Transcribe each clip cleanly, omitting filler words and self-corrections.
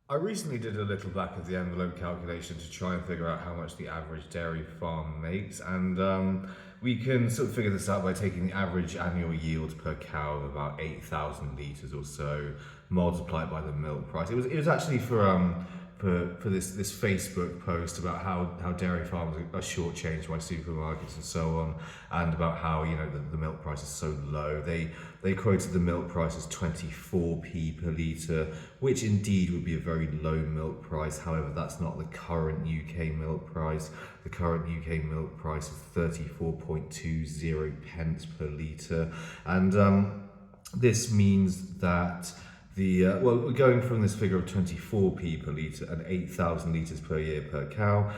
I recently did a little back of the envelope calculation to try and figure out how much the average dairy farm makes, and we can sort of figure this out by taking the average annual yield per cow of about 8,000 litres or so, multiplied by the milk price. It was actually for this Facebook post about how dairy farms are shortchanged by supermarkets and so on, and about how the milk price is so low. They quoted the milk price as 24p per litre, which indeed would be a very low milk price. However, that's not the current UK milk price. The current UK milk price is 34.20 pence per litre, and this means that we're going from this figure of 24p per litre and 8,000 litres per year per cow.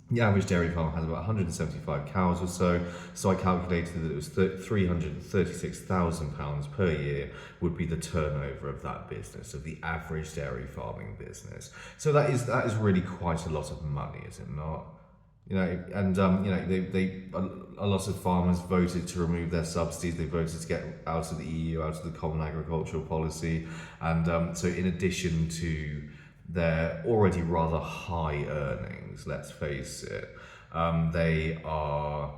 The average dairy farm has about 175 cows or so, so I calculated that it was £336,000 per year would be the turnover of that business, of the average dairy farming business. So that is really quite a lot of money, is it not? A lot of farmers voted to remove their subsidies. They voted to get out of the EU, out of the Common Agricultural Policy, and so in addition to their already rather high earnings, let's face it, they are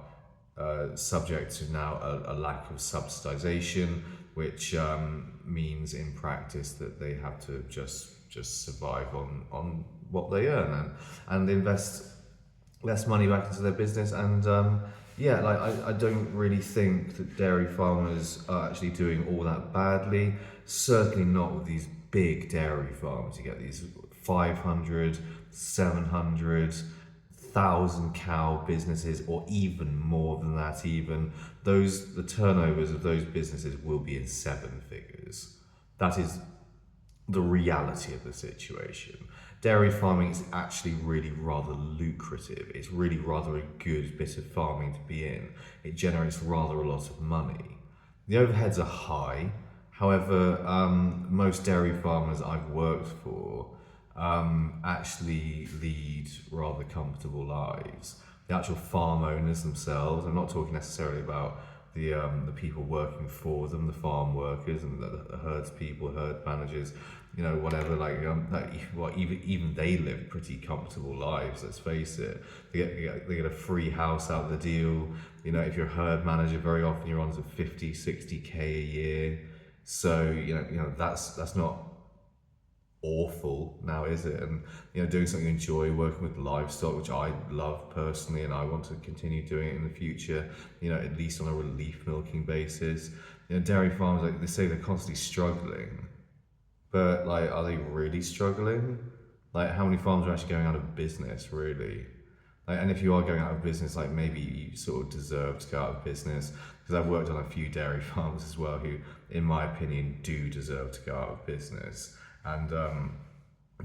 subject to now a lack of subsidisation, which means in practice that they have to just survive on what they earn and invest less money back into their business. And I don't really think that dairy farmers are actually doing all that badly. Certainly not with these big dairy farms. You get these 500, 700, 1,000 cow businesses, or even more than that. Even the turnovers of those businesses will be in seven figures. That is the reality of the situation. Dairy farming is actually really rather lucrative. It's really rather a good bit of farming to be in. It generates rather a lot of money. The overheads are high. However, most dairy farmers I've worked for actually lead rather comfortable lives. The actual farm owners themselves, I'm not talking necessarily about the people working for them, the farm workers and the herds people, herd managers, whatever. Even they live pretty comfortable lives. Let's face it. They get a free house out of the deal. If you're a herd manager, very often you're on to 50, 60k a year. So that's not awful now, is it? And doing something you enjoy, working with livestock, which I love personally, and I want to continue doing it in the future, at least on a relief milking basis. Dairy farms, like they say, they're constantly struggling, but are they really struggling? How many farms are actually going out of business, really? And if you are going out of business, maybe you sort of deserve to go out of business, because I've worked on a few dairy farms as well who, in my opinion, do deserve to go out of business. And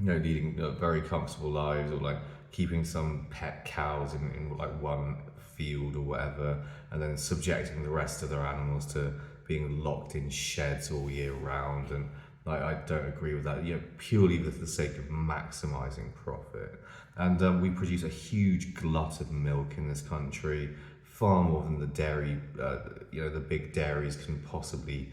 leading very comfortable lives, or keeping some pet cows in one field or whatever, and then subjecting the rest of their animals to being locked in sheds all year round. And I don't agree with that, purely for the sake of maximizing profit. And we produce a huge glut of milk in this country, far more than the dairy, the big dairies can possibly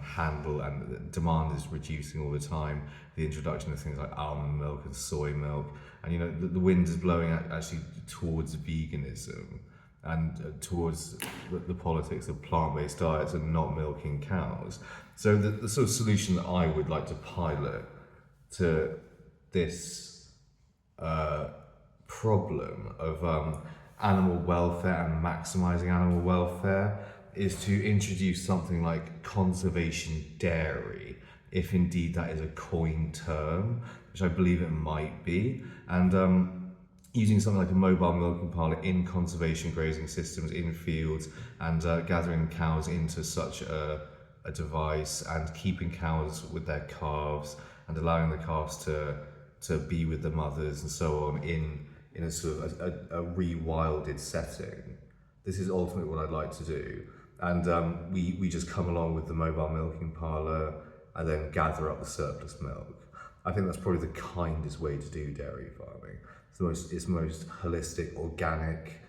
handle, and the demand is reducing all the time. The introduction of things like almond milk and soy milk, and the wind is blowing actually towards veganism and towards the politics of plant-based diets and not milking cows. So the sort of solution that I would like to pilot to this problem of animal welfare and maximizing animal welfare is to introduce something like conservation dairy, if indeed that is a coined term, which I believe it might be, and using something like a mobile milking parlour in conservation grazing systems in fields, and gathering cows into such a device, and keeping cows with their calves, and allowing the calves to be with the mothers and so on in a sort of a rewilded setting. This is ultimately what I'd like to do. And we just come along with the mobile milking parlour and then gather up the surplus milk. I think that's probably the kindest way to do dairy farming. It's the most holistic, organic,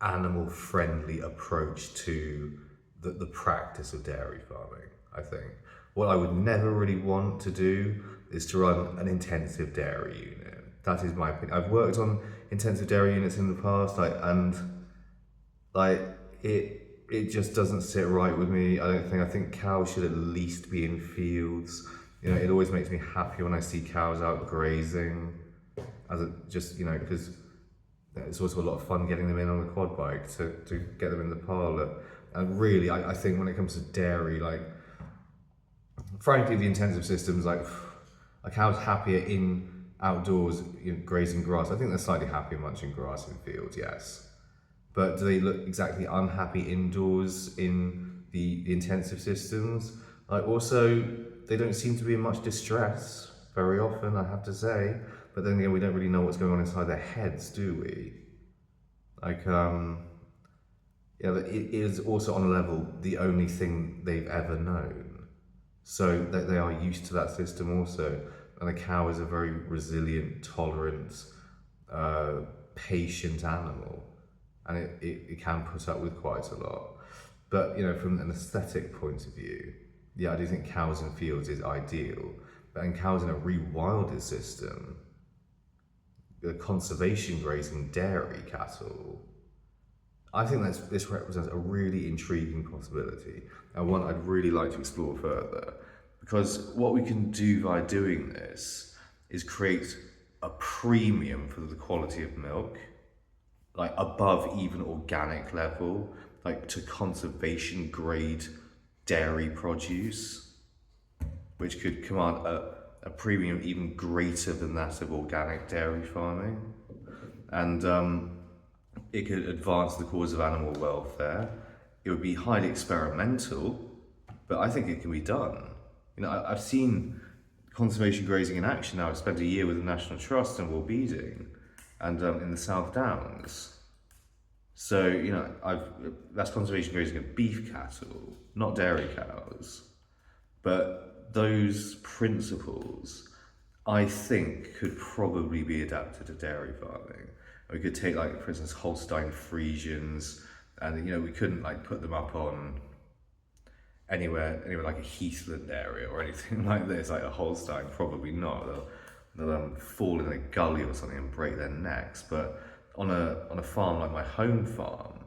animal-friendly approach to the practice of dairy farming, I think. What I would never really want to do is to run an intensive dairy unit. That is my opinion. I've worked on intensive dairy units in the past, and like it just doesn't sit right with me. I think cows should at least be in fields. It always makes me happy when I see cows out grazing, because it's also a lot of fun getting them in on a quad bike to get them in the parlour. And really, I think when it comes to dairy, frankly, the intensive systems, a cow's happier in outdoors, grazing grass. I think they're slightly happier munching grass in fields, yes. But do they look exactly unhappy indoors in the intensive systems? Also, they don't seem to be in much distress very often, I have to say. But then again, we don't really know what's going on inside their heads, do we? It is also on a level the only thing they've ever known. So they are used to that system also. And a cow is a very resilient, tolerant, patient animal. And it can put up with quite a lot. But, from an aesthetic point of view, I do think cows in fields is ideal. But in cows in a rewilded system, the conservation grazing dairy cattle, I think this represents a really intriguing possibility, and one I'd really like to explore further. Because what we can do by doing this is create a premium for the quality of milk, above even organic level, to conservation grade dairy produce, which could command a premium even greater than that of organic dairy farming. And it could advance the cause of animal welfare. It would be highly experimental, but I think it can be done. I've seen conservation grazing in action now. I've spent a year with the National Trust in Woolbeeding and in the South Downs. So, that's conservation grazing of beef cattle, not dairy cows. But those principles, I think, could probably be adapted to dairy farming. We could take, for instance, Holstein Friesians, and, we couldn't, put them up on anywhere like a heathland area or anything like this, like a Holstein, probably not. They'll fall in a gully or something and break their necks. But on a farm like my home farm,